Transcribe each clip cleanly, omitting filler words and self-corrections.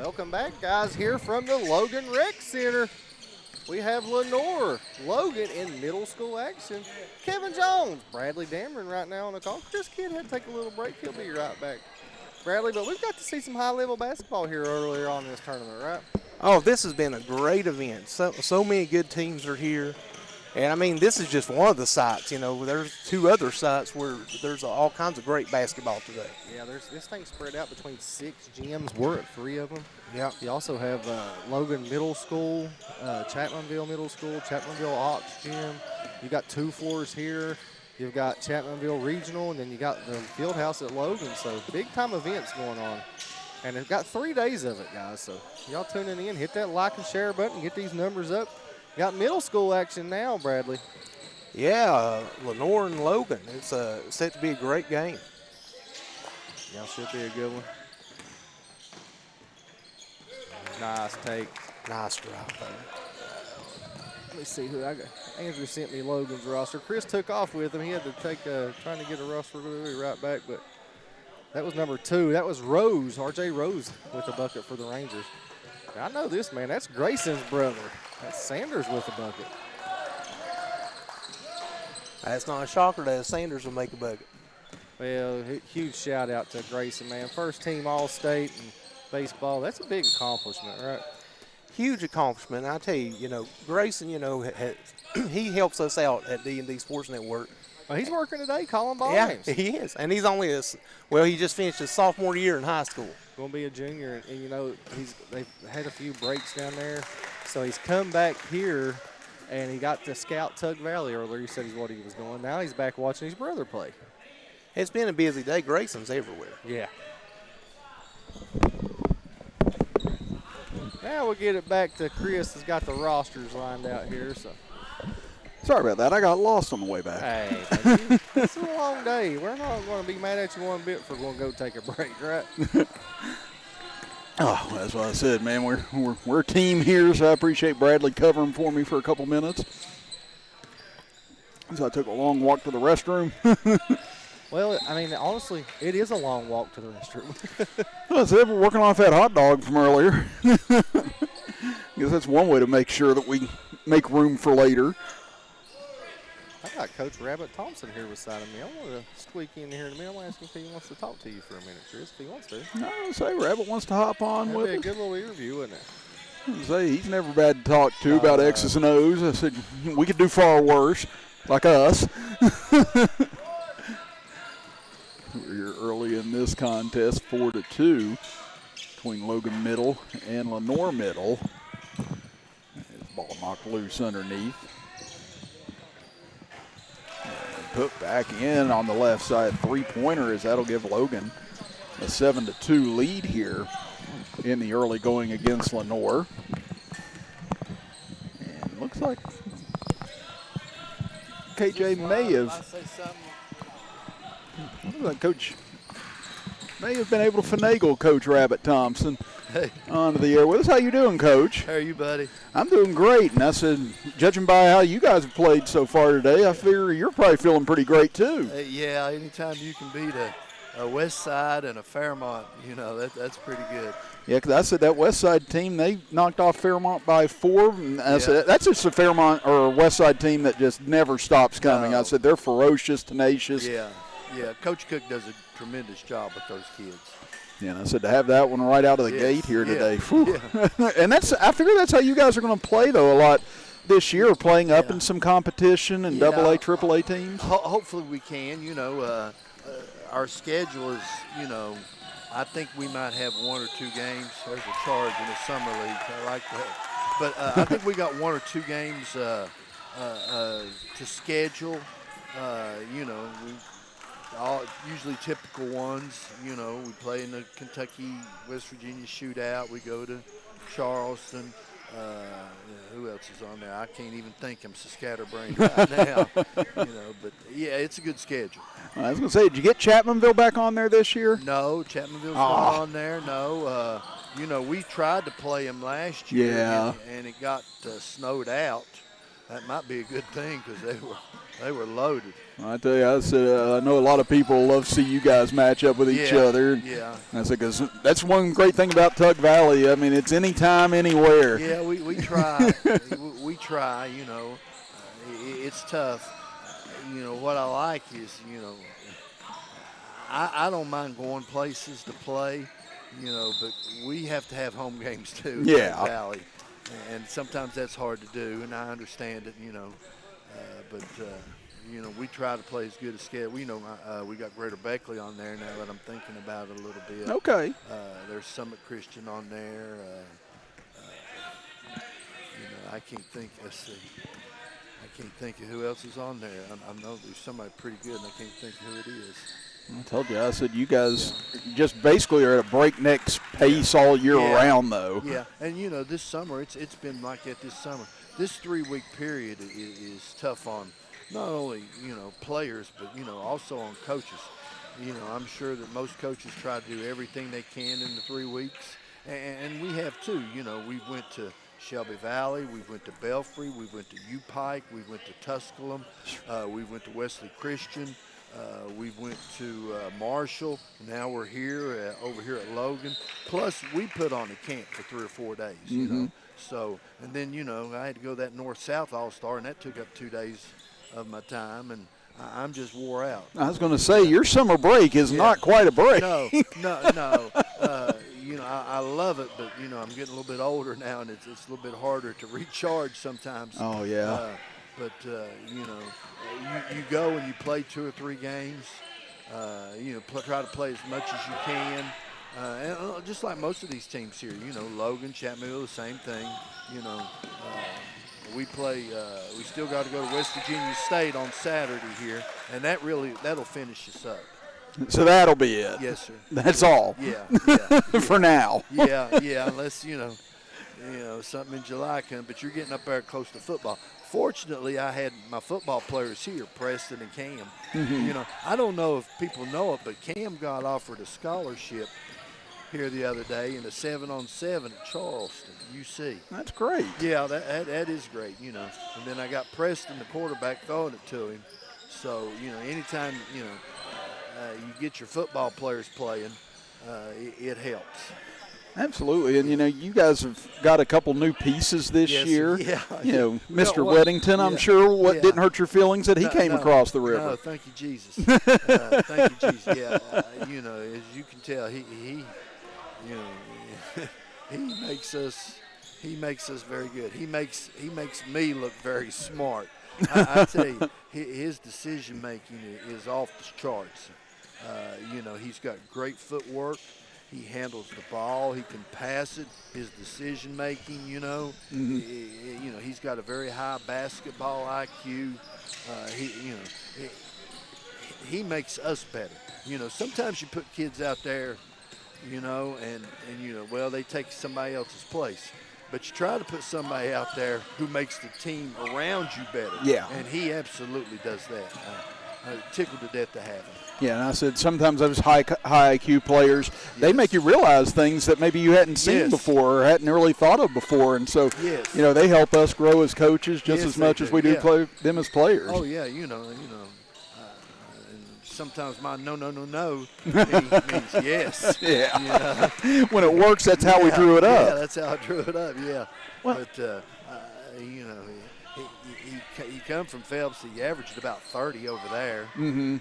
Welcome back, guys, here from the Logan Rec Center. We have Lenore, Logan in middle school action. Kevin Jones, Bradley Damron right now on the call. Chris Kidd had to take a little break. He'll be right back. Bradley, but we've got to see some high-level basketball here earlier on in this tournament, right? Oh, this has been a great event. So many good teams are here. And, I mean, this is just one of the sites. You know, there's two other sites where there's all kinds of great basketball today. Yeah, this thing's spread out between 6 gyms. We're at 3 of them. Yeah. You also have Logan Middle School, Chapmanville Middle School, Chapmanville Ox Gym. You got 2 floors here. You've got Chapmanville Regional, and then you got the field house at Logan. So big-time events going on. And it's got 3 days of it, guys. So y'all tuning in, hit that like and share button, get these numbers up. Got middle school action now, Bradley. Yeah, Lenore and Logan. It's set to be a great game. Y'all should be a good one. Nice take. Nice drive there. Let me see who I got. Andrew sent me Logan's roster. Chris took off with him. He had to take trying to get a roster. We'll be right back, but that was number 2. That was Rose, R.J. Rose with the bucket for the Rangers. Now, I know this, man. That's Grayson's brother. That's Sanders with the bucket. That's not a shocker that Sanders will make a bucket. Well, huge shout out to Grayson, man. First team All-State in baseball. That's a big accomplishment, right? Huge accomplishment. I tell you, you know, Grayson, you know, he helps us out at D&D Sports Network. Well, he's working today calling ball games. Yeah, he is. And he's only he just finished his sophomore year in high school. Going to be a junior, and you know, they've had a few breaks down there. So he's come back here, and he got to scout Tug Valley earlier. He said he's what he was doing. Now he's back watching his brother play. It's been a busy day. Grayson's everywhere. Yeah. Now we'll get it back to Chris has got the rosters lined out here. So. Sorry about that. I got lost on the way back. Hey, it's a long day. We're not going to be mad at you one bit for going to go take a break, right? Oh, that's what I said, man. We're a team here, so I appreciate Bradley covering for me for a couple minutes. So I took a long walk to the restroom. Well, I mean, honestly, it is a long walk to the restroom. Well, I said we're working off that hot dog from earlier. I guess that's one way to make sure that we make room for later. I got Coach Rabbit Thompson here beside of me. I want to squeak in here in a minute. I'm going to ask him if he wants to talk to you for a minute, Chris, if he wants to. No, say Rabbit wants to hop on That'd with be a us. good little interview, wouldn't it? I say he's never bad to talk to about X's and O's. I said we could do far worse, like us. We're here early in this contest, 4-2 between Logan Middle and Lenore Middle. His ball knocked loose underneath. Put back in on the left side, 3-pointer, as that'll give Logan a 7-2 lead here in the early going against Lenore. And looks like KJ may have, Coach may have been able to finagle Coach Rabbit Thompson onto the air with us. How you doing, Coach? How are you, buddy? I'm doing great, and I said, judging by how you guys have played so far today, I figure you're probably feeling pretty great too. Yeah, anytime you can beat a West Side and a Fairmont, you know, that's pretty good. Yeah, because I said that West Side team, they knocked off Fairmont by 4. And I said, that's just a Fairmont or a West Side team that just never stops coming. I said, they're ferocious, tenacious. Yeah. Coach Cook does a tremendous job with those kids. Yeah, and I said to have that one right out of the gate here today. Yeah. And I figure that's how you guys are going to play, though, a lot this year, playing up in some competition and AA, AAA teams. Hopefully we can. You know, our schedule is, you know, I think we might have 1 or 2 games. There's a charge in the summer league. I like that. But I think we got 1 or 2 games to schedule. You know, usually typical ones. You know, we play in the Kentucky-West Virginia shootout. We go to Charleston. Who else is on there? I can't even think. I'm so scatterbrained right now. You know, but yeah, it's a good schedule. I was going to say, did you get Chapmanville back on there this year? No, Chapmanville's not on there. No, you know, we tried to play them last year, and it got snowed out. that might be a good thing because they were loaded. I tell you, I said I know a lot of people love to see you guys match up with each other. Yeah. I said because that's one great thing about Tug Valley. I mean, it's anytime, anywhere. Yeah, we try. we try. It's tough. What I like is I don't mind going places to play, but we have to have home games too. Yeah. In Valley, and sometimes that's hard to do, and I understand it. But we try to play as good as schedule. We got Greater Beckley on there now that I'm thinking about it a little bit. Okay. There's Summit Christian on there. I can't think. Let's see. I can't think of who else is on there. I know there's somebody pretty good, and I can't think of who it is. I told you, I said you guys just basically are at a breakneck pace all year round, though. Yeah, and this summer it's been like that this summer. This 3-week period is tough on not only players but also on coaches. I'm sure that most coaches try to do everything they can in the 3 weeks, and we have too. We went to Shelby Valley, we went to Belfry, we went to U-Pike, we went to Tusculum, we went to Wesley Christian. We went to Marshall. Now we're here over here at Logan. Plus, we put on a camp for 3 or 4 days. So, and then I had to go that North-South All-Star, and that took up 2 days of my time, and I'm just wore out. I was going to say your summer break is not quite a break. No. I love it, but I'm getting a little bit older now, and it's a little bit harder to recharge sometimes. Oh yeah. But you go and you play 2 or 3 games. Try to play as much as you can. And just like most of these teams here, Logan, Chapmanville, the same thing. We play. We still got to go to West Virginia State on Saturday here, and that'll finish us up. So that'll be it. Yes, sir. That's all. Yeah. For now. Yeah. Unless something in July comes, but you're getting up there close to football. Fortunately, I had my football players here, Preston and Cam. Mm-hmm. I don't know if people know it, but Cam got offered a scholarship here the other day in a 7-on-7 at Charleston, UC. That's great. Yeah, that is great, And then I got Preston, the quarterback, throwing it to him. So, anytime, you get your football players playing, it helps. Absolutely, and you guys have got a couple new pieces this year. Yeah. Mr. Weddington, I'm sure didn't hurt your feelings that he came across the river. No, thank you, Jesus. Thank you, Jesus. Yeah, as you can tell, he he makes us very good. He makes me look very smart. I tell you, his decision making is off the charts. He's got great footwork. He handles the ball. He can pass it. His decision making, he's got a very high basketball IQ. He makes us better. Sometimes you put kids out there, and they take somebody else's place. But you try to put somebody out there who makes the team around you better. Yeah. And he absolutely does that. Tickled to death to have him. Yeah, and I said sometimes those high IQ players, they make you realize things that maybe you hadn't seen before or hadn't really thought of before. And so, they help us grow as coaches just as much as we do play them as players. Oh, yeah, and sometimes my no means yes. Yeah. When it works, that's how we drew it up. Yeah, that's how I drew it up, Well, but, he come from Phelps. He averaged about 30 over there. Mm-hmm.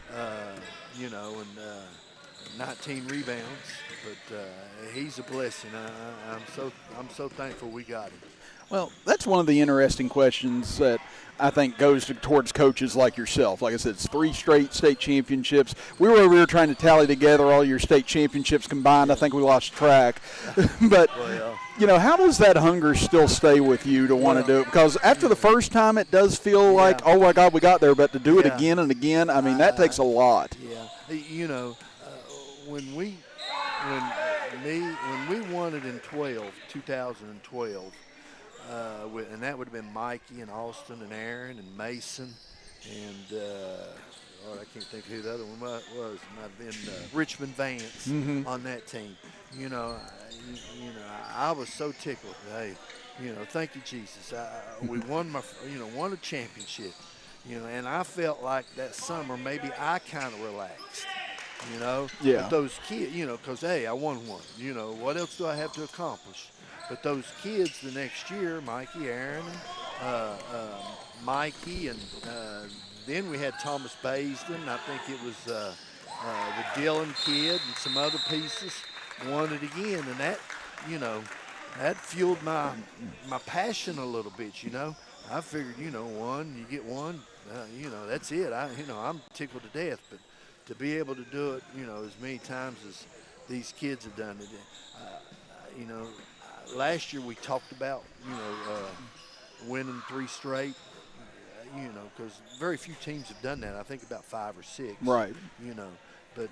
And 19 rebounds. But he's a blessing. I'm so thankful we got him. Well, that's one of the interesting questions that I think goes towards coaches like yourself. Like I said, it's 3 straight state championships. We were over here trying to tally together all your state championships combined. I think we lost track. But, how does that hunger still stay with you to want to do it? Because after the first time, it does feel like, oh, my God, we got there. But to do it again and again, I mean, that takes a lot. Yeah. When we won it in 2012, and that would have been Mikey and Austin and Aaron and Mason and Lord, I can't think who the other one was. It might have been Richmond Vance on that team. I was so tickled. Hey, thank you, Jesus. We won won a championship. And I felt like that summer maybe I kind of relaxed. Yeah. But those kids, because hey, I won one. What else do I have to accomplish? But those kids the next year, Mikey, Aaron, Mikey, and then we had Thomas Baisden. I think it was the Dillon kid and some other pieces won it again, and that, that fueled my passion a little bit. I figured, you get one, that's it. I'm tickled to death, but to be able to do it, as many times as these kids have done it, last year we talked about, winning 3 straight, because very few teams have done that. I think about 5 or 6. Right. But,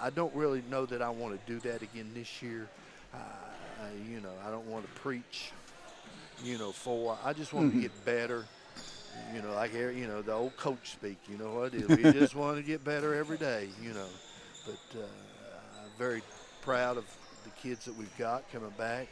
I don't really know that I want to do that again this year. I don't want to preach, I just want to get better. Like, the old coach speak, what it is. We just want to get better every day, But I'm very proud of the kids that we've got coming back.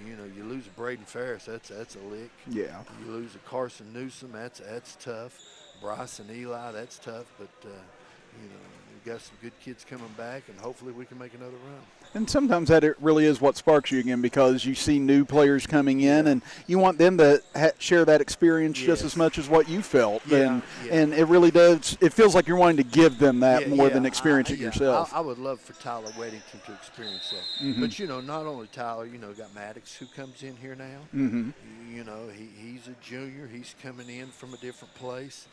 You lose a Braden Ferris, that's a lick. Yeah. You lose a Carson Newsom, that's tough. Bryson Eli, that's tough. But, we've got some good kids coming back, and hopefully we can make another run. And sometimes that it really is what sparks you again, because you see new players coming in, and you want them to share that experience just as much as what you felt. And it really does. It feels like you're wanting to give them that more than experience it yourself. I would love for Tyler Weddington to experience that. But, not only Tyler, got Maddox who comes in here now. He's a junior. He's coming in from a different place.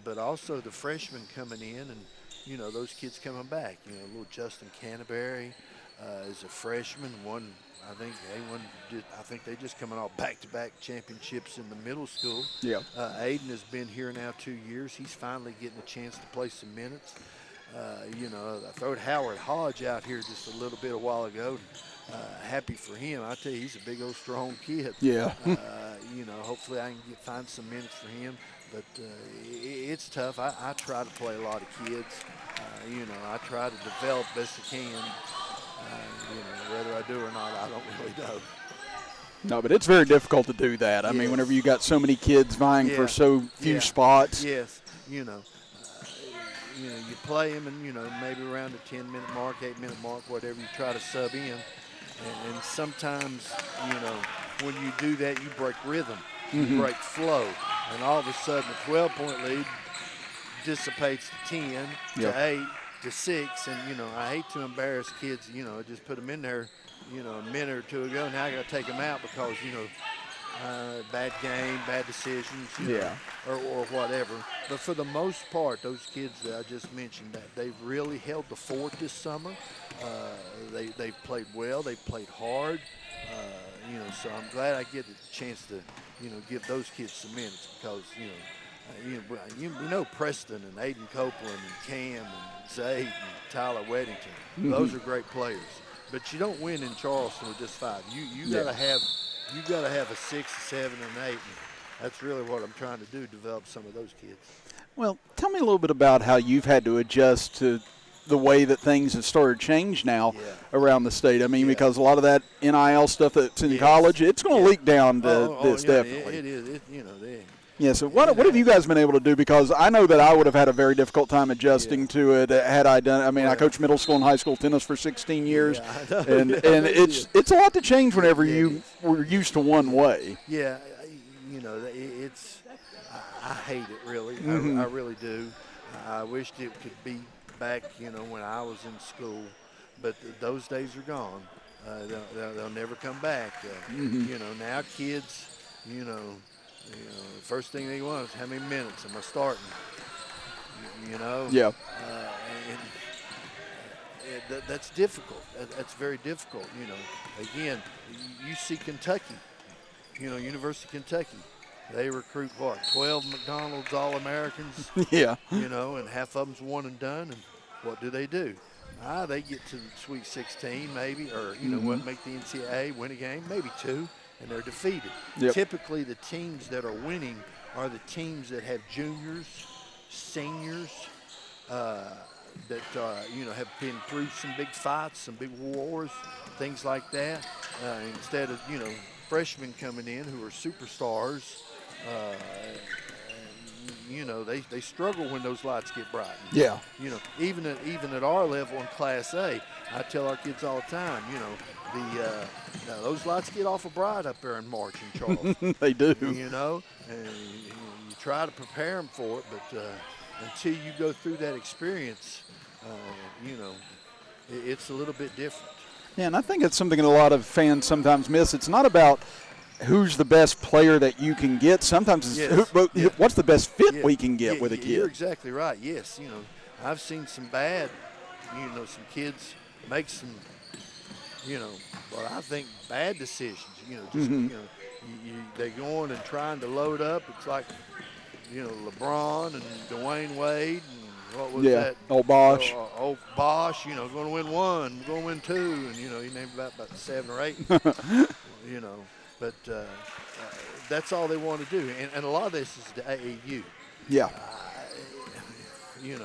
But also the freshmen coming in, and, those kids coming back. Little Justin Canterbury. As a freshman, I think they just coming off back-to-back championships in the middle school. Yeah. Aiden has been here now 2 years. He's finally getting a chance to play some minutes. I throwed Howard Hodge out here just a little bit a while ago. Happy for him. I tell you, he's a big old strong kid. Yeah. Hopefully I can find some minutes for him. But it's tough. I try to play a lot of kids. I try to develop best I can. Whether I do or not, I don't really know. No, but it's very difficult to do that. I mean, whenever you got so many kids vying for so few spots. Yes, you play them, and maybe around the 10-minute mark, 8-minute mark, whatever, you try to sub in, and sometimes when you do that, you break rhythm, you break flow, and all of a sudden a 12-point lead dissipates to 10 to 8. To 6, and I hate to embarrass kids. Just put them in there, a minute or two ago. Now I got to take them out because bad game, bad decisions, or whatever. But for the most part, those kids that I just mentioned, that they've really held the fort this summer. They've played well. They've played hard. So I'm glad I get the chance to give those kids some minutes, because Preston and Aiden Copeland and Cam and Zayd and Tyler Weddington. Those are great players. But you don't win in Charleston with just 5. You gotta have a 6, 7, and 8. And that's really what I'm trying to do, develop some of those kids. Well, tell me a little bit about how you've had to adjust to the way that things have started to change now around the state. I mean, because a lot of that NIL stuff that's in college, it's going to leak down to this, definitely. It is. Yeah, so what have you guys been able to do? Because I know that I would have had a very difficult time adjusting to it had I done. I mean, I coached middle school and high school tennis for 16 years, and it's a lot to change whenever you were used to one way. Yeah, I hate it, really. I really do. I wished it could be back, when I was in school, but those days are gone. They'll never come back. Now kids, the first thing they want is how many minutes am I starting? Yeah. That's difficult. That's very difficult. Again, you see Kentucky, University of Kentucky. They recruit 12 McDonald's All-Americans. Yeah. And half of them's one and done. And what do? They get to the Sweet 16 maybe, or make the NCAA, win a game, maybe 2. And they're defeated. Yep. Typically, the teams that are winning are the teams that have juniors, seniors, that have been through some big fights, some big wars, things like that. Instead of freshmen coming in who are superstars. They struggle when those lights get bright. Yeah. Even at our level in Class A, I tell our kids all the time, now those lights get awful bright up there in March in Charleston. They do. And you try to prepare them for it, but until you go through that experience, it's a little bit different. Yeah, and I think it's something that a lot of fans sometimes miss. It's not about who's the best player that you can get. Sometimes it's what's the best fit we can get with a kid. You're exactly right. Yes, I've seen some bad, some kids make some, what I think bad decisions. They go on and trying to load up. It's like, LeBron and Dwayne Wade and what was that? Old Bosch. Old Bosch. Going to win one, going to win two, and he named about 7 or 8. But that's all they want to do. And a lot of this is the AAU. Yeah. You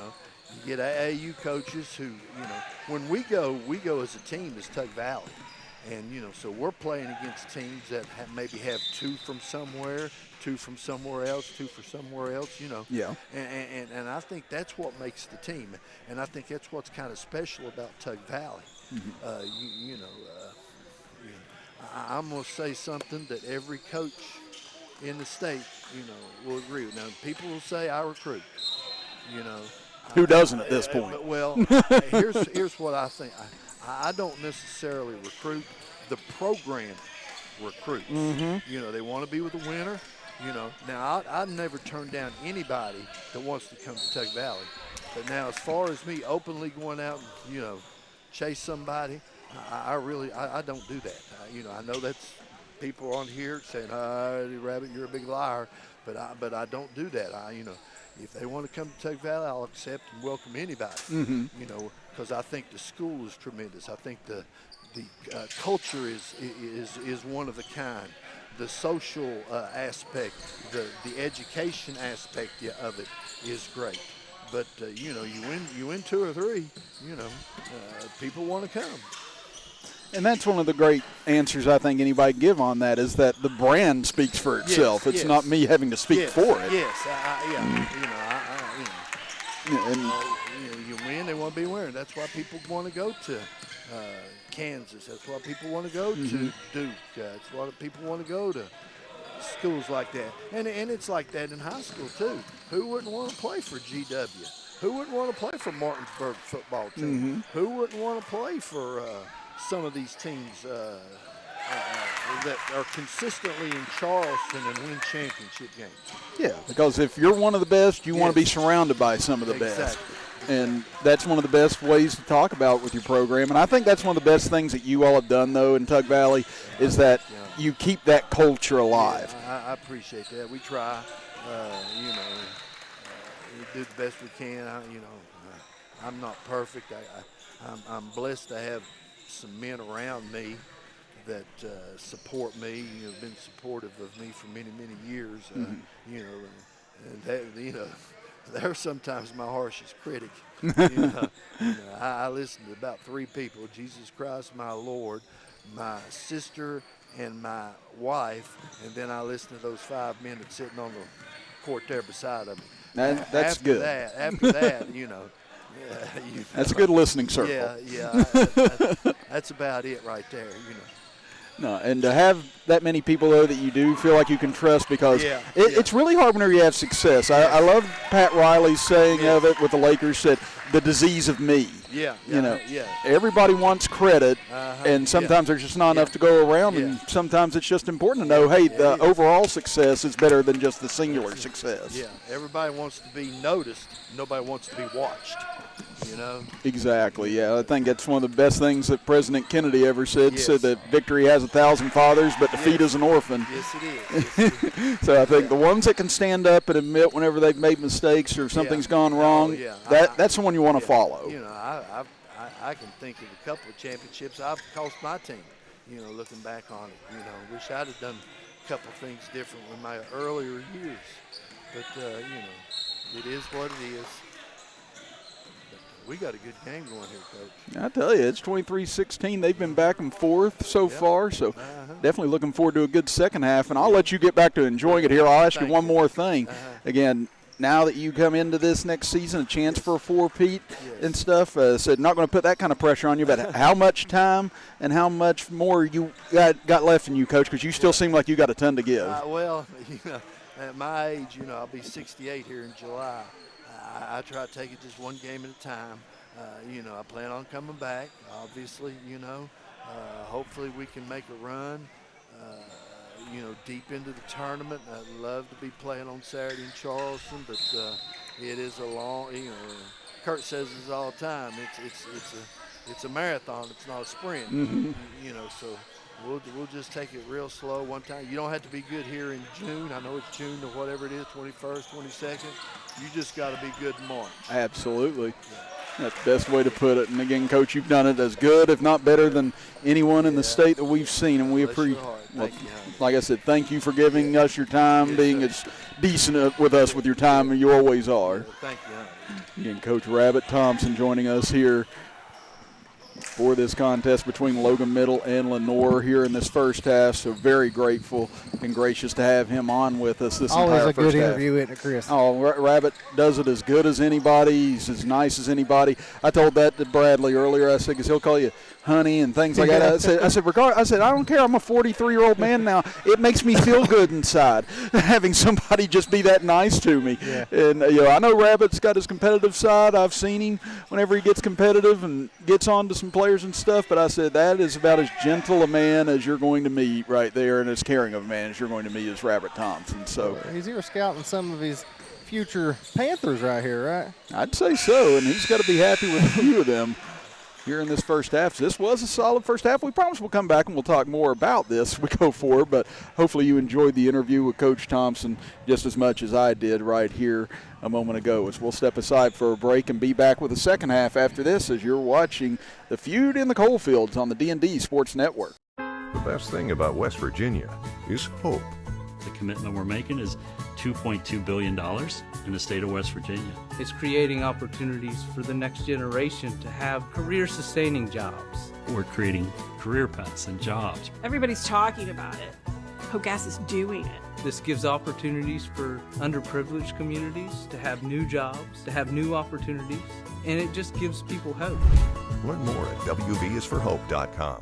get AAU coaches who, when we go as a team as Tug Valley. And, so we're playing against teams that maybe have 2 from somewhere, 2 from somewhere else, 2 from somewhere else, Yeah. And I think that's what makes the team. And I think that's what's kind of special about Tug Valley. Mm-hmm. I'm going to say something that every coach in the state, will agree with. Now, people will say I recruit, Who doesn't at this point? Here's what I think. I don't necessarily recruit. The program recruits. Mm-hmm. They want to be with the winner. Now I'd never turn down anybody that wants to come to Tug Valley. But now, as far as me openly going out and chase somebody, I don't do that. I know that's people on here saying, Rabbit, you're a big liar, but I don't do that. If they want to come to Tug Valley, I'll accept and welcome anybody. Mm-hmm. Because I think the school is tremendous. I think the culture is one of a kind. The social aspect, the education aspect of it is great. But you win 2 or 3, people want to come. And that's one of the great answers I think anybody can give on that is that the brand speaks for itself. It's not me having to speak for it. Yes, you win, they want to be winning. That's why people want to go to Kansas. That's why people want to go to Duke. That's why people want to go to schools like that. And it's like that in high school, too. Who wouldn't want to play for GW? Who wouldn't want to play for Martinsburg football team? Who wouldn't want to play for some of these teams that are consistently in Charleston and win championship games? Yeah, because if you're one of the best, you want to be surrounded by some of the best. And that's one of the best ways to talk about with your program. And I think that's one of the best things that you all have done, though, in Tug Valley, is that you keep that culture alive. Yeah, I appreciate that. We try, we do the best we can. I'm not perfect. I'm blessed to have some men around me that support me, been supportive of me for many, many years, and that, they're sometimes my harshest critic. I listen to about 3 people: Jesus Christ, my Lord, my sister, and my wife, and then I listen to those 5 men that's sitting on the court there beside of me. That's good. After that, that's a good listening circle. That's about it right there. No, and to have that many people, though, that you do feel like you can trust, because it's really hard whenever you have success. I love Pat Riley's saying of it with the Lakers, said, the disease of me. Everybody wants credit, and sometimes there's just not enough to go around, and sometimes it's just important to know, hey, the overall success is better than just the singular success. Yeah, everybody wants to be noticed. Nobody wants to be watched. Exactly. Yeah, I think that's one of the best things that President Kennedy ever said. Said that victory has 1,000 fathers, but defeat is an orphan. Yes, it is. So I think the ones that can stand up and admit whenever they've made mistakes or something's gone wrong, that's the one you want to follow. I can think of a couple of championships I've cost my team. Looking back on it, wish I'd have done a couple of things different in my earlier years. But it is what it is. we got a good game going here, Coach. I tell you, it's 23-16. They've been back and forth so far, so definitely looking forward to a good second half. And I'll let you get back to enjoying it here. I'll ask you one more thing. Again, now that you come into this next season, a chance for a four-peat and stuff, said not going to put that kind of pressure on you, but how much time and how much more you got left in you, Coach, because you still seem like you got a ton to give. Well, at my age, I'll be 68 here in July. I try to take it just one game at a time. I plan on coming back, obviously, hopefully we can make a run, deep into the tournament. I'd love to be playing on Saturday in Charleston, but it is a long, Kurt says this all the time, it's a marathon, it's not a sprint, so we'll just take it real slow one time. You don't have to be good here in June. I know it's June or whatever it is, 21st, 22nd. You just got to be good in March. Absolutely. That's the best way to put it. And again, Coach, you've done it as good, if not better, than anyone in the state that we've seen, and we appreciate. Like I said, thank you for giving us your time, being as decent with us with your time, and you always are. Thank you. Again, Coach Rabbit Thompson joining us here for this contest between Logan Middle and Lenore here in this first half. So very grateful and gracious to have him on with us this entire first half. Always a good interview, isn't it, Chris? Oh, Rabbit does it as good as anybody. He's as nice as anybody. I told that to Bradley earlier. I said, because he'll call you honey and things like that. I said, I don't care. I'm a 43-year-old man now. It makes me feel good inside having somebody just be that nice to me. Yeah. And I know Rabbit's got his competitive side. I've seen him whenever he gets competitive and gets on to some players and stuff. But I said that is about as gentle a man as you're going to meet right there, and as caring of a man as you're going to meet as Rabbit Thompson. So he's here scouting some of his future Panthers right here, right? I'd say so, and he's got to be happy with a few of them here in this first half. So this was a solid first half. We promise we'll come back and we'll talk more about this as we go forward, but hopefully you enjoyed the interview with Coach Thompson just as much as I did right here a moment ago. As we'll step aside for a break and be back with the second half after this, as you're watching the Feud in the Coalfields on the D&D Sports Network. The best thing about West Virginia is hope. The commitment we're making is $2.2 billion in the state of West Virginia. It's creating opportunities for the next generation to have career-sustaining jobs. We're creating career paths and jobs. Everybody's talking about it. Hogas is doing it. This gives opportunities for underprivileged communities to have new jobs, to have new opportunities, and it just gives people hope. Learn more at wvisforhope.com.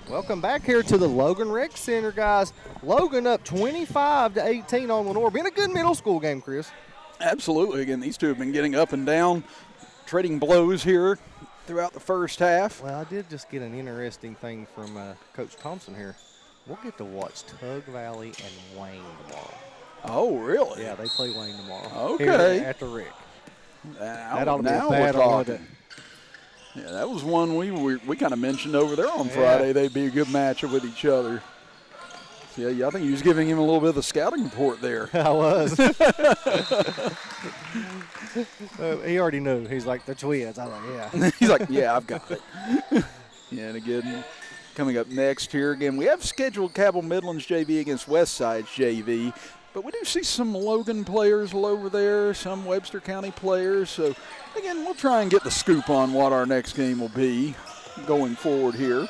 Welcome back here to the Logan Rec Center, guys. Logan up 25-18 on Lenore. Been a good middle school game, Chris. Absolutely. Again, these two have been getting up and down, trading blows here throughout the first half. Well, I did just get an interesting thing from Coach Thompson here. We'll get to watch Tug Valley and Wayne tomorrow. Oh, really? Yeah, they play Wayne tomorrow. Okay. Here at the Rick. That ought to be a now we're battle, wouldn't talking. Yeah, that was one we kind of mentioned over there on Friday. They'd be a good matchup with each other. So, yeah, I think he was giving him a little bit of the scouting report there. I was. He already knew. He's like, the twins. I was like, yeah. He's like, yeah, I've got it. Yeah, and again, coming up next here, again, we have scheduled Cabell Midlands JV against Westside's JV, but we do see some Logan players over there, some Webster County players. So, again, we'll try and get the scoop on what our next game will be going forward here.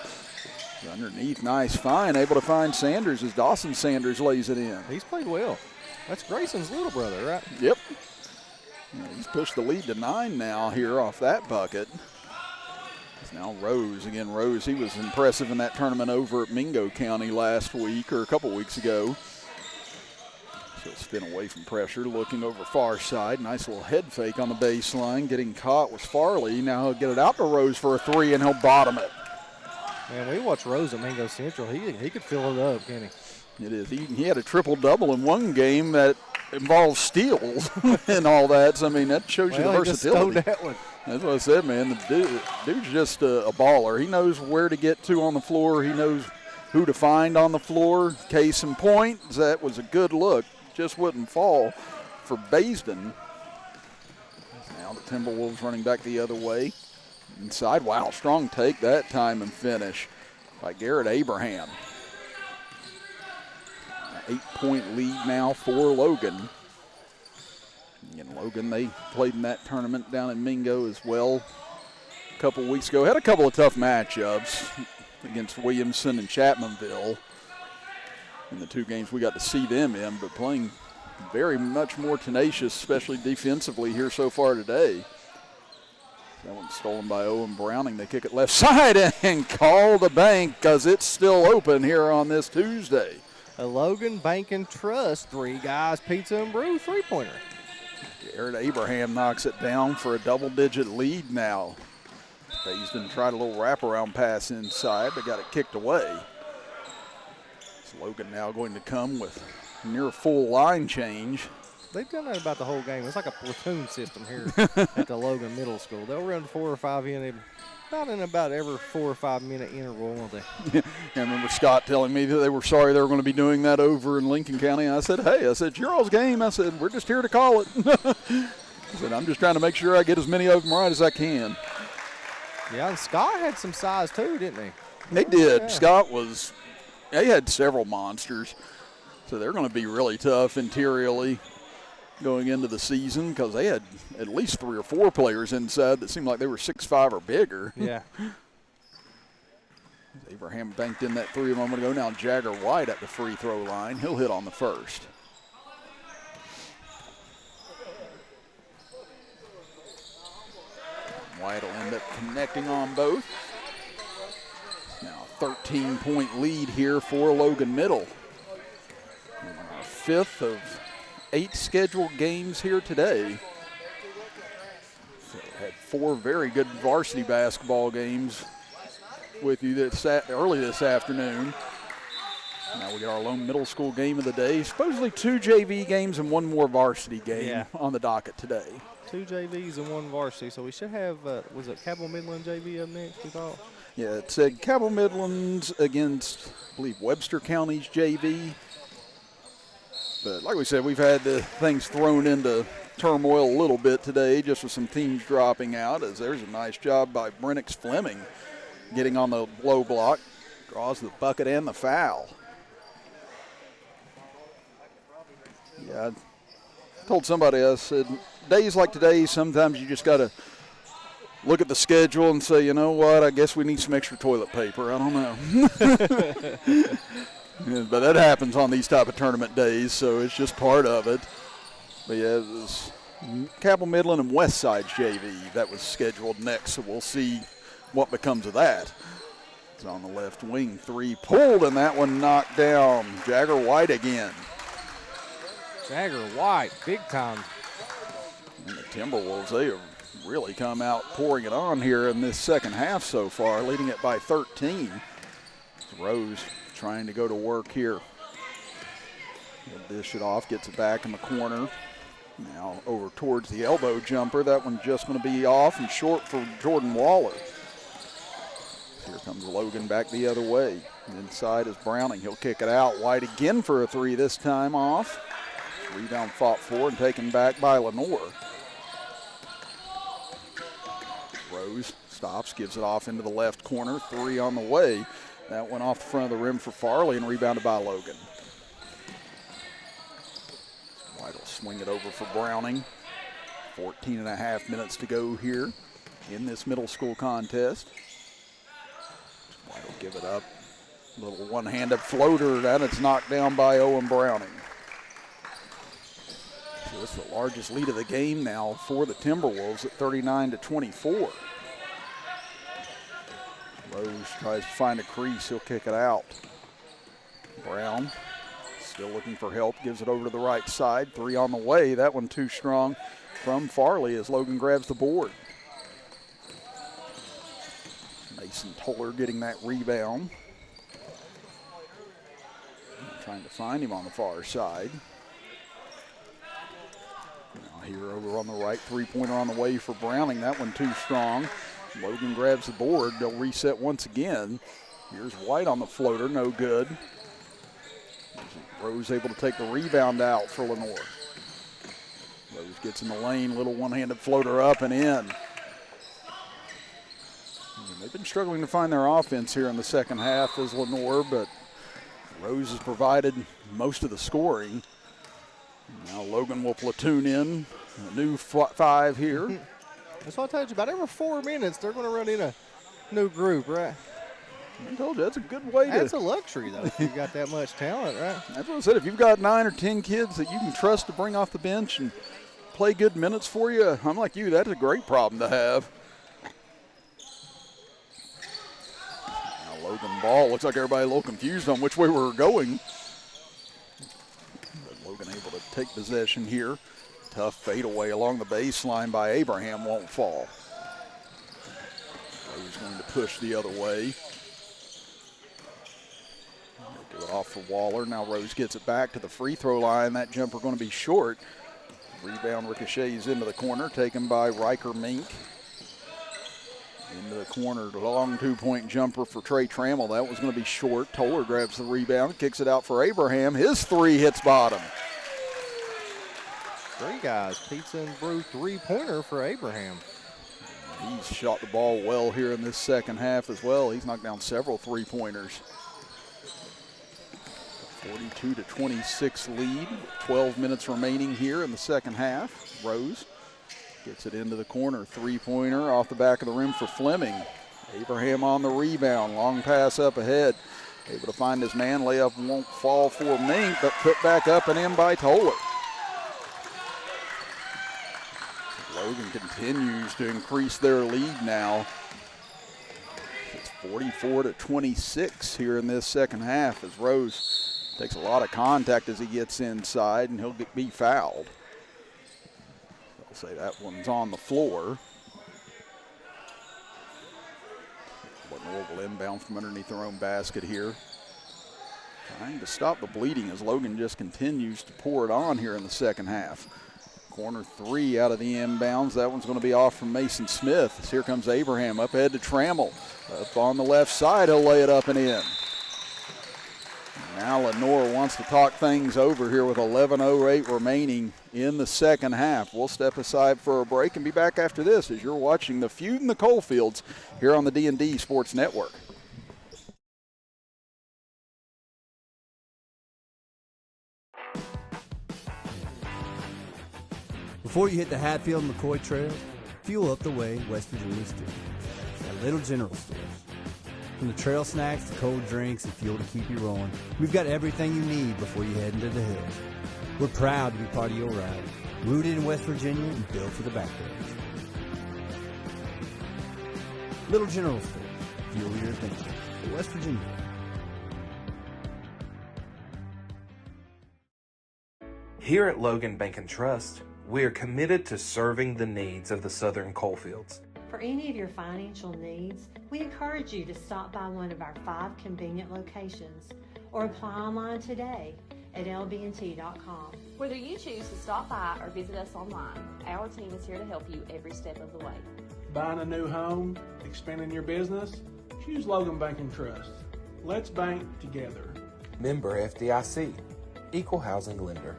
Underneath, nice find, able to find Sanders as Dawson Sanders lays it in. He's played well. That's Grayson's little brother, right? Yep. Yeah, he's pushed the lead to 9 now here off that bucket. It's now Rose. Again, Rose, he was impressive in that tournament over at Mingo County last week or a couple weeks ago. So spin away from pressure, looking over far side. Nice little head fake on the baseline. Getting caught was Farley. Now he'll get it out to Rose for a 3, and he'll bottom it. Man, we watched Rose at Mingo Central. He could fill it up, can't he? It is. He had a triple-double in one game that involves steals and all that. So, I mean, that shows you the versatility. He just stole that one. That's what I said, man. The dude's just a baller. He knows where to get to on the floor. He knows who to find on the floor. Case in point, that was a good look. Just wouldn't fall for Baisden. Now the Timberwolves running back the other way. Inside, wow, strong take that time and finish by Garrett Abraham. 8-point lead now for Logan. And Logan, they played in that tournament down in Mingo as well a couple weeks ago. Had a couple of tough matchups against Williamson and Chapmanville in the 2 games we got to see them in, but playing very much more tenacious, especially defensively here so far today. That one's stolen by Owen Browning. They kick it left side and call the bank because it's still open here on this Tuesday. A Logan Bank and Trust 3 Guys Pizza and Brew 3-pointer. Garrett Abraham knocks it down for a double-digit lead now. Baisden tried a little wraparound pass inside, but got it kicked away. So Logan now going to come with near full line change. They've done that about the whole game. It's like a platoon system here at the Logan Middle School. They'll run 4 or 5 in, about in about every 4 or 5 minute interval, won't they? I remember Scott telling me that they were sorry they were going to be doing that over in Lincoln County. And I said, hey, it's your all's game. I said, we're just here to call it. I said, I'm just trying to make sure I get as many of them right as I can. Yeah, and Scott had some size too, didn't he? They did. Yeah. Scott they had several monsters. So they're going to be really tough interiorly going into the season because they had at least 3 or 4 players inside that seemed like they were 6'5" or bigger. Yeah. Abraham banked in that 3 a moment ago. Now Jagger White at the free throw line. He'll hit on the first. White will end up connecting on both. Now a 13-point lead here for Logan Middle. Our 5th of 8 scheduled games here today. So had 4 very good varsity basketball games with you early this afternoon. Now we get our lone middle school game of the day. Supposedly 2 JV games and 1 more varsity game on the docket today. 2 JVs and 1 varsity, so we should have, was it Cabell Midland JV up next, we thought? Yeah, it said Cabell Midlands against, I believe, Webster County's JV. But like we said, we've had the things thrown into turmoil a little bit today just with some teams dropping out, as there's a nice job by Brennix Fleming getting on the low block, draws the bucket and the foul. Yeah, I told somebody, I said, days like today, sometimes you just got to look at the schedule and say, you know what, I guess we need some extra toilet paper. I don't know. Yeah, but that happens on these type of tournament days, so it's just part of it. But yeah, it was Cabell Midland and Westside JV that was scheduled next, so we'll see what becomes of that. It's on the left wing, 3 pulled, and that one knocked down. Jagger White again. Jagger White, big time. And the Timberwolves, they have really come out pouring it on here in this second half so far, leading it by 13. Rose trying to go to work here. He'll dish it off, gets it back in the corner. Now over towards the elbow jumper. That one's just going to be off and short for Jordan Waller. Here comes Logan back the other way. Inside is Browning. He'll kick it out. White again for a three, this time off. Rebound fought for and taken back by Lenore. Rose stops, gives it off into the left corner. Three on the way. That went off the front of the rim for Farley and rebounded by Logan. White will swing it over for Browning. 14 and a half minutes to go here in this middle school contest. White will give it up. Little one-handed floater, and it's knocked down by Owen Browning. So this is the largest lead of the game now for the Timberwolves at 39-24. Rose tries to find a crease. He'll kick it out. Brown still looking for help. Gives it over to the right side. Three on the way. That one too strong from Farley as Logan grabs the board. Mason Toller getting that rebound. Trying to find him on the far side. Now here over on the right, three-pointer on the way for Browning. That one too strong. Logan grabs the board. They'll reset once again. Here's White on the floater, no good. Rose able to take the rebound out for Lenore. Rose gets in the lane, little one-handed floater up and in. They've been struggling to find their offense here in the second half as Lenore, but Rose has provided most of the scoring. Now Logan will platoon in a new five here. That's what I told you. About every 4 minutes, they're going to run in a new group, right? I told you, that's a good way to. That's a luxury, though, if you've got that much talent, right? That's what I said. If you've got 9 or 10 kids that you can trust to bring off the bench and play good minutes for you, I'm like you, that's a great problem to have. Now Logan ball. Looks like everybody a little confused on which way we were going. But Logan able to take possession here. Tough fadeaway along the baseline by Abraham, won't fall. Rose going to push the other way. Give it off for Waller. Now Rose gets it back to the free throw line. That jumper going to be short. Rebound ricochets into the corner, taken by Riker Mink. Into the corner, long two-point jumper for Trey Trammell. That was going to be short. Toller grabs the rebound, kicks it out for Abraham. His three hits bottom. Three guys, pizza and brew three-pointer for Abraham. He's shot the ball well here in this second half as well. He's knocked down several three-pointers. 42-26 lead. 12 minutes remaining here in the second half. Rose gets it into the corner. Three-pointer off the back of the rim for Fleming. Abraham on the rebound. Long pass up ahead. Able to find his man. Layup won't fall for Mink, but put back up and in by Toller. Logan continues to increase their lead now. It's 44-26 here in this second half as Rose takes a lot of contact as he gets inside, and he'll be fouled. I'll say that one's on the floor. Lenore will inbound from underneath their own basket here. Trying to stop the bleeding as Logan just continues to pour it on here in the second half. Corner three out of the inbounds. That one's going to be off from Mason Smith. Here comes Abraham up ahead to Trammell. Up on the left side, he'll lay it up and in. Now Lenore wants to talk things over here with 11:08 remaining in the second half. We'll step aside for a break and be back after this as you're watching the Feud in the Coalfields here on the D&D Sports Network. Before you hit the Hatfield and McCoy Trail, fuel up the way West Virginians do. At Little General Stores. From the trail snacks to cold drinks and fuel to keep you rolling, we've got everything you need before you head into the hills. We're proud to be part of your ride. Rooted in West Virginia and built for the backwoods. Little General Stores. Fuel your adventure. West Virginia. Here at Logan Bank and Trust, we are committed to serving the needs of the Southern Coalfields. For any of your financial needs, we encourage you to stop by one of our 5 convenient locations or apply online today at lbnt.com. Whether you choose to stop by or visit us online, our team is here to help you every step of the way. Buying a new home, expanding your business? Choose Logan Bank and Trust. Let's bank together. Member FDIC, Equal Housing Lender.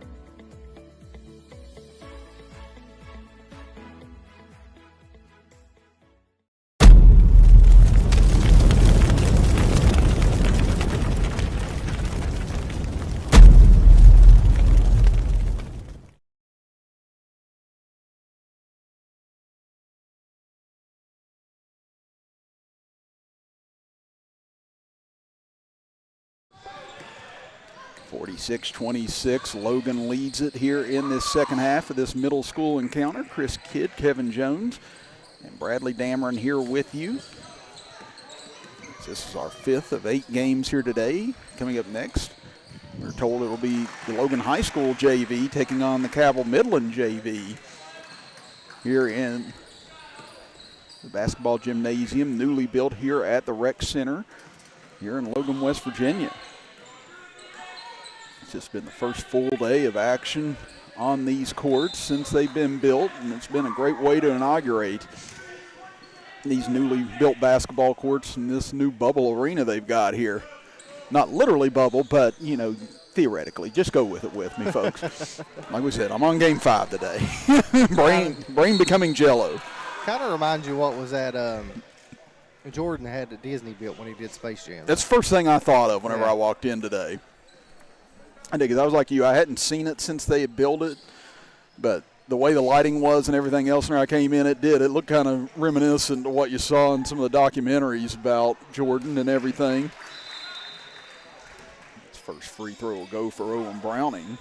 (46-26). Logan leads it here in this second half of this middle school encounter. Chris Kidd, Kevin Jones, and Bradley Damron here with you. This is our 5th of 8 games here today. Coming up next, we're told it will be the Logan High School JV taking on the Cabell Midland JV here in the basketball gymnasium, newly built here at the Rec Center here in Logan, West Virginia. It's just been the first full day of action on these courts since they've been built, and it's been a great way to inaugurate these newly built basketball courts in this new bubble arena they've got here. Not literally bubble, but, you know, theoretically. Just go with it with me, folks. Like we said, I'm on game 5 today. brain becoming jello. Kind of reminds you what was that Jordan had at Disney built when he did Space Jam. That's the first thing I thought of whenever I walked in today. I did, because I was like you. I hadn't seen it since they had built it, but the way the lighting was and everything else when I came in, it did. It looked kind of reminiscent of what you saw in some of the documentaries about Jordan and everything. This first free throw will go for Owen Browning.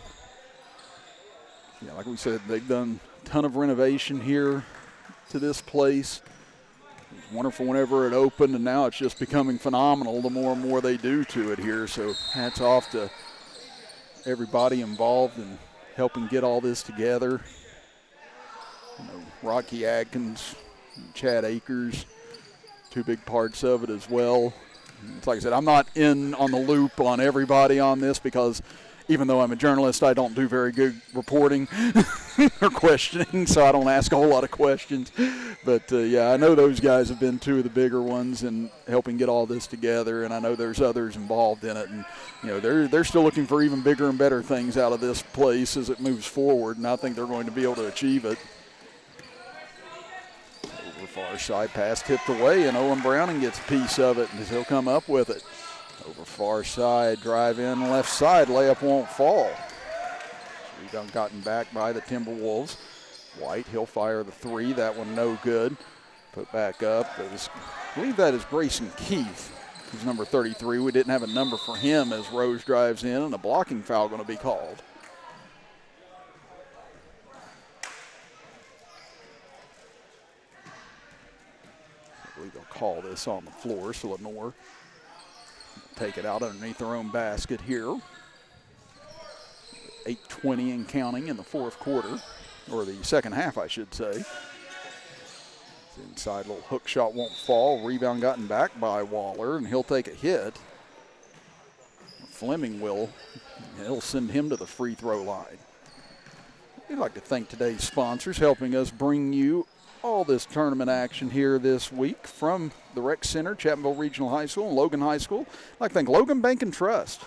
Yeah, like we said, they've done a ton of renovation here to this place. It was wonderful whenever it opened, and now it's just becoming phenomenal the more and more they do to it here. So hats off to everybody involved in helping get all this together. You know, Rocky Adkins, and Chad Akers, 2 big parts of it as well. It's like I said, I'm not in on the loop on everybody on this because even though I'm a journalist, I don't do very good reporting or questioning, so I don't ask a whole lot of questions. But, yeah, I know those guys have been 2 of the bigger ones in helping get all this together, and I know there's others involved in it. And, you know, they're still looking for even bigger and better things out of this place as it moves forward, and I think they're going to be able to achieve it. Over far side pass tipped away, and Owen Browning gets a piece of it, and he'll come up with it. Over far side, drive in left side, layup won't fall. Rebound gotten back by the Timberwolves. White, he'll fire the 3. That one no good. Put back up. I believe that is Grayson Keith, who's number 33. We didn't have a number for him as Rose drives in, and a blocking foul going to be called. I believe they'll call this on the floor, so Lenore take it out underneath their own basket here. 8:20 and counting in the 4th quarter, or the second half, I should say. Inside little hook shot won't fall. Rebound gotten back by Waller, and he'll take a hit. Fleming will. He'll send him to the free throw line. We'd like to thank today's sponsors helping us bring you all this tournament action here this week from the Rec Center, Chapmanville Regional High School, and Logan High School. I'd like to thank Logan Bank and Trust,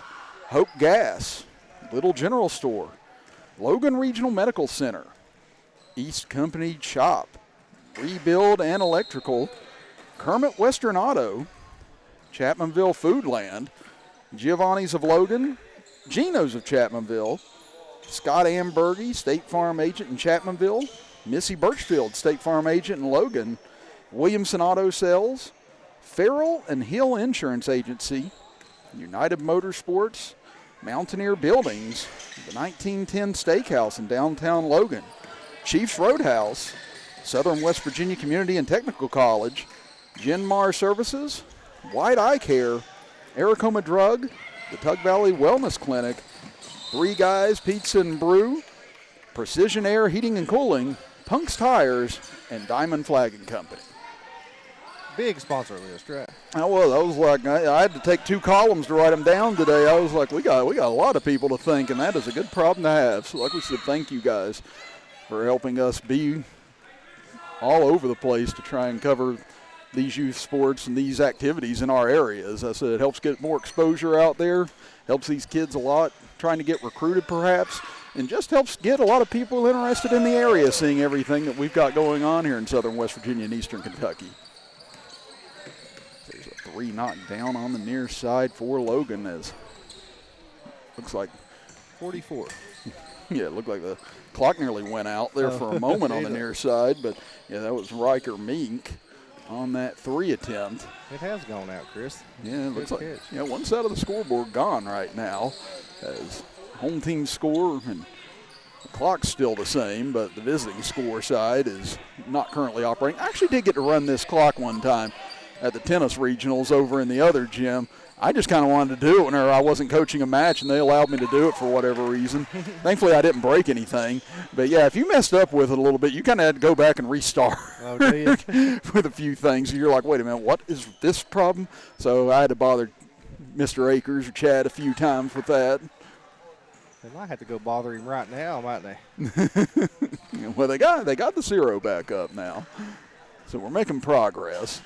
Hope Gas, Little General Store, Logan Regional Medical Center, East Company Shop, Rebuild and Electrical, Kermit Western Auto, Chapmanville Foodland, Giovanni's of Logan, Geno's of Chapmanville, Scott Ambergy, State Farm Agent in Chapmanville, Missy Birchfield, State Farm Agent in Logan, Williamson Auto Sales, Farrell and Hill Insurance Agency, United Motorsports, Mountaineer Buildings, the 1910 Steakhouse in downtown Logan, Chiefs Roadhouse, Southern West Virginia Community and Technical College, Genmar Services, White Eye Care, Aracoma Drug, the Tug Valley Wellness Clinic, Three Guys Pizza and Brew, Precision Air Heating and Cooling, Punk's Tires, and Diamond Flagging Company. big sponsor list, right? I was like, I had to take 2 columns to write them down today. I was like, we got a lot of people to thank, and that is a good problem to have. So like we said, thank you guys for helping us be all over the place to try and cover these youth sports and these activities in our area. As I said, it helps get more exposure out there, helps these kids a lot, trying to get recruited perhaps, and just helps get a lot of people interested in the area, seeing everything that we've got going on here in southern West Virginia and eastern Kentucky. There's a 3 knocked down on the near side for Logan, as looks like 44. Yeah, it looked like the clock nearly went out there for a moment on the near side, but yeah, that was Riker Mink on that 3 attempt. It has gone out, Chris. Yeah, it looks like one side of the scoreboard gone right now as home team score, and the clock's still the same, but the visiting score side is not currently operating. I actually did get to run this clock one time at the tennis regionals over in the other gym. I just kind of wanted to do it whenever I wasn't coaching a match, and they allowed me to do it for whatever reason. Thankfully, I didn't break anything. But, yeah, if you messed up with it a little bit, you kind of had to go back and restart with a few things. You're like, wait a minute, what is this problem? So I had to bother Mr. Akers or Chad a few times with that. They might have to go bother him right now, might they? Well, they got the 0 back up now. So we're making progress.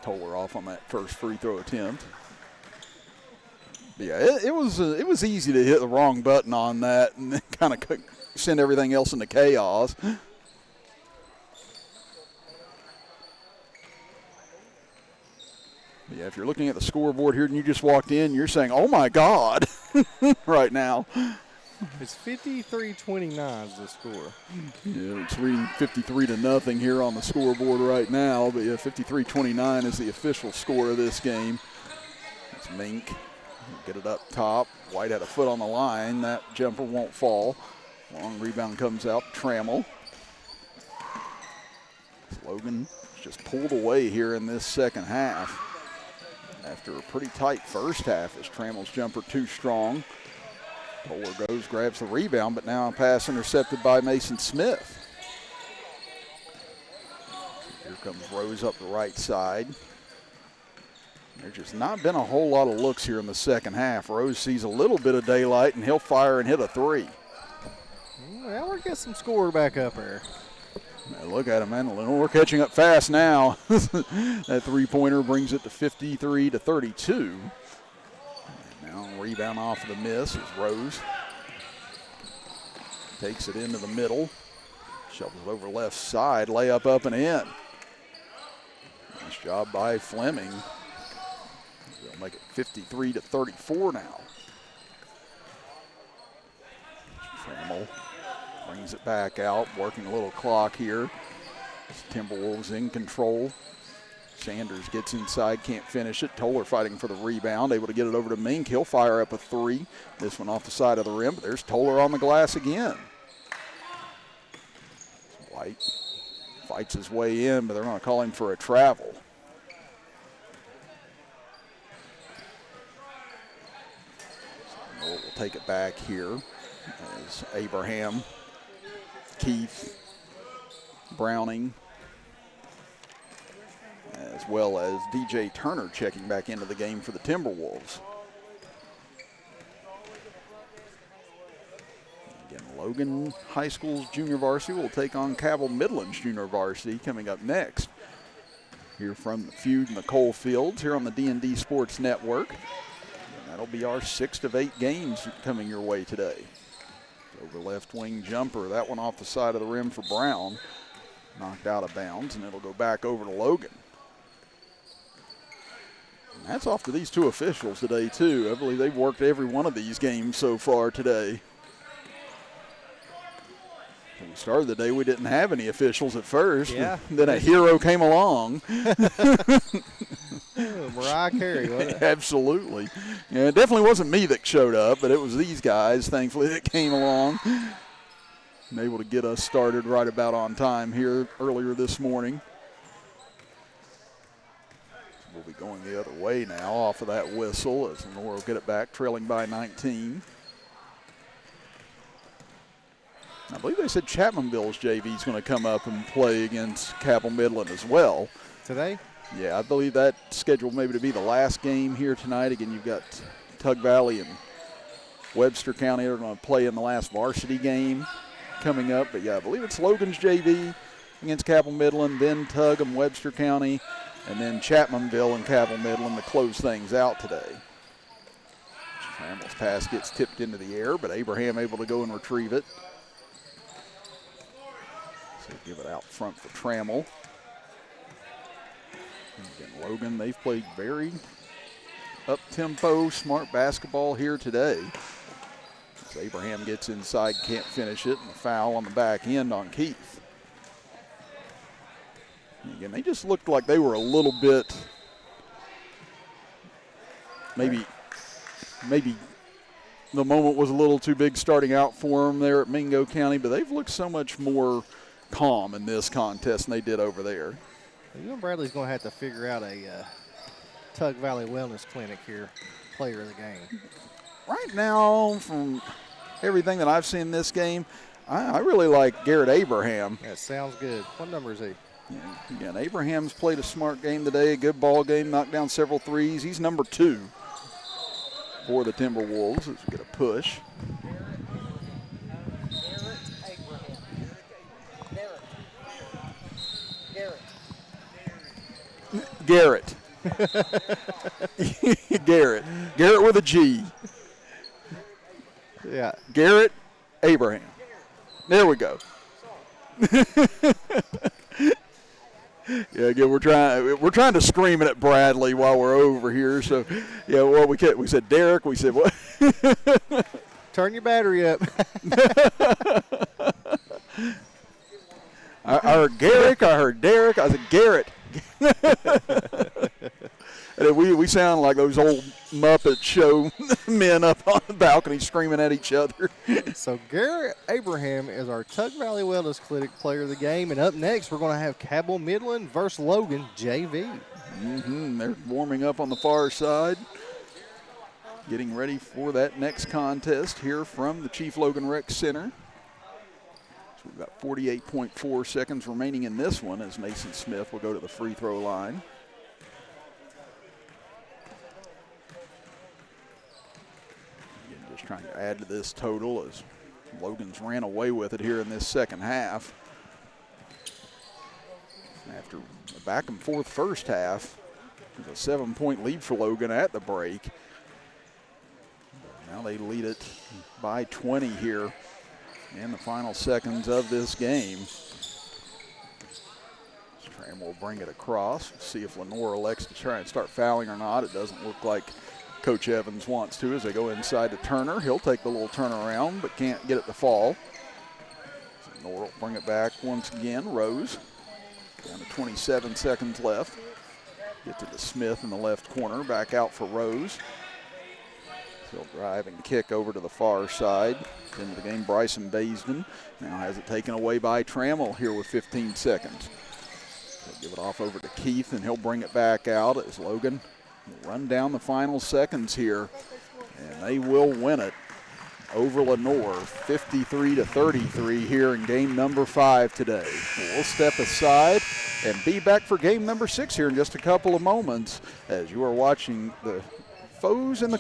Toller off on that first free throw attempt. But yeah, it was easy to hit the wrong button on that and then kind of send everything else into chaos. But yeah, if you're looking at the scoreboard here and you just walked in, you're saying, "Oh my God!" right now. It's 53-29 is the score. Yeah, it's reading 53-0 here on the scoreboard right now. But yeah, 53-29 is the official score of this game. It's Mink. Get it up top. White had a foot on the line. That jumper won't fall. Long rebound comes out. Trammell. Logan just pulled away here in this second half after a pretty tight first half as Trammell's jumper too strong. Toller goes, grabs the rebound, but now a pass intercepted by Mason Smith. Here comes Rose up the right side. There's just not been a whole lot of looks here in the second half. Rose sees a little bit of daylight, and he'll fire and hit a 3. Well, we're getting some score back up here. Now look at him, man. Lenore catching up fast now. That 3-pointer brings it to 53-32. Now rebound off of the miss is Rose. Takes it into the middle. Shovels it over left side. Layup up and in. Nice job by Fleming. They'll make it 53-34 now. Trammell brings it back out, working a little clock here. Timberwolves in control. Sanders gets inside, can't finish it. Toller fighting for the rebound, able to get it over to Mink. He'll fire up a 3. This one off the side of the rim, but there's Toller on the glass again. White fights his way in, but they're going to call him for a travel. So we'll take it back here as Abraham, Keith, Browning, as well as DJ Turner checking back into the game for the Timberwolves. Again, Logan High School's junior varsity will take on Cabell Midland's junior varsity coming up next. Here from the Feud and the Coalfields here on the D&D Sports Network. And that'll be our 6th of 8 games coming your way today. Over left wing jumper, that one off the side of the rim for Brown. Knocked out of bounds, and it'll go back over to Logan. And that's off to these 2 officials today, too. I believe they've worked every one of these games so far today. When we started the day, we didn't have any officials at first. Yeah. Then a hero came along. Mariah Carey, wasn't it? Absolutely. Yeah, it definitely wasn't me that showed up, but it was these guys, thankfully, that came along and able to get us started right about on time here earlier this morning. We'll be going the other way now off of that whistle as Lenore will get it back, trailing by 19. I believe they said Chapmanville's JV is going to come up and play against Cabell Midland as well. Today? Yeah, I believe that's scheduled maybe to be the last game here tonight. Again, you've got Tug Valley and Webster County are going to play in the last varsity game coming up. But, yeah, I believe it's Logan's JV against Cabell Midland, then Tug and Webster County, and then Chapmanville and Cabell Midland to close things out today. Trammell's pass gets tipped into the air, but Abraham able to go and retrieve it. So give it out front for Trammell. And again, Logan, they've played very up-tempo, smart basketball here today. As Abraham gets inside, can't finish it, and a foul on the back end on Keith. And again, they just looked like they were a little bit, maybe the moment was a little too big starting out for them there at Mingo County, but they've looked so much more calm in this contest than they did over there. You and Bradley's going to have to figure out a Tug Valley Wellness Clinic here, player of the game. Right now, from everything that I've seen in this game, I really like Garrett Abraham. That sounds good. What number is he? Yeah, again, Abraham's played a smart game today, a good ball game, knocked down several threes. He's number 2 for the Timberwolves as we get a push. Garrett. Garrett. Garrett with a G. Yeah. Garrett Abraham. There we go. Yeah, again, we're trying to scream it at Bradley while we're over here. So, yeah, well, we said Derek. We said what? Turn your battery up. I heard Garrick. I heard Derek. I said Garrett. And we sound like those old Muppet Show men up on the balcony screaming at each other. So Garrett Abraham is our Tug Valley Wellness Clinic player of the game. And up next, we're going to have Cabell Midland versus Logan JV. They're warming up on the far side, getting ready for that next contest here from the Chief Logan Rec Center. So we've got 48.4 seconds remaining in this one as Mason Smith will go to the free throw line. Again, just trying to add to this total as Logan's ran away with it here in this second half. After a back and forth first half, there's a 7-point lead for Logan at the break. Now they lead it by 20 here in the final seconds of this game. Stram will bring it across. See if Lenore elects to try and start fouling or not. It doesn't look like Coach Evans wants to as they go inside to Turner. He'll take the little turnaround but can't get it to fall. So Lenore will bring it back once again. Rose down to 27 seconds left. Get to the Smith in the left corner. Back out for Rose. He'll drive and kick over to the far side. Into the game, Bryson Baisden now has it taken away by Trammell here with 15 seconds. He'll give it off over to Keith, and he'll bring it back out as Logan will run down the final seconds here, and they will win it over Lenore, 53-33 here in game number 5 today. We'll step aside and be back for game number 6 here in just a couple of moments as you are watching the foes in the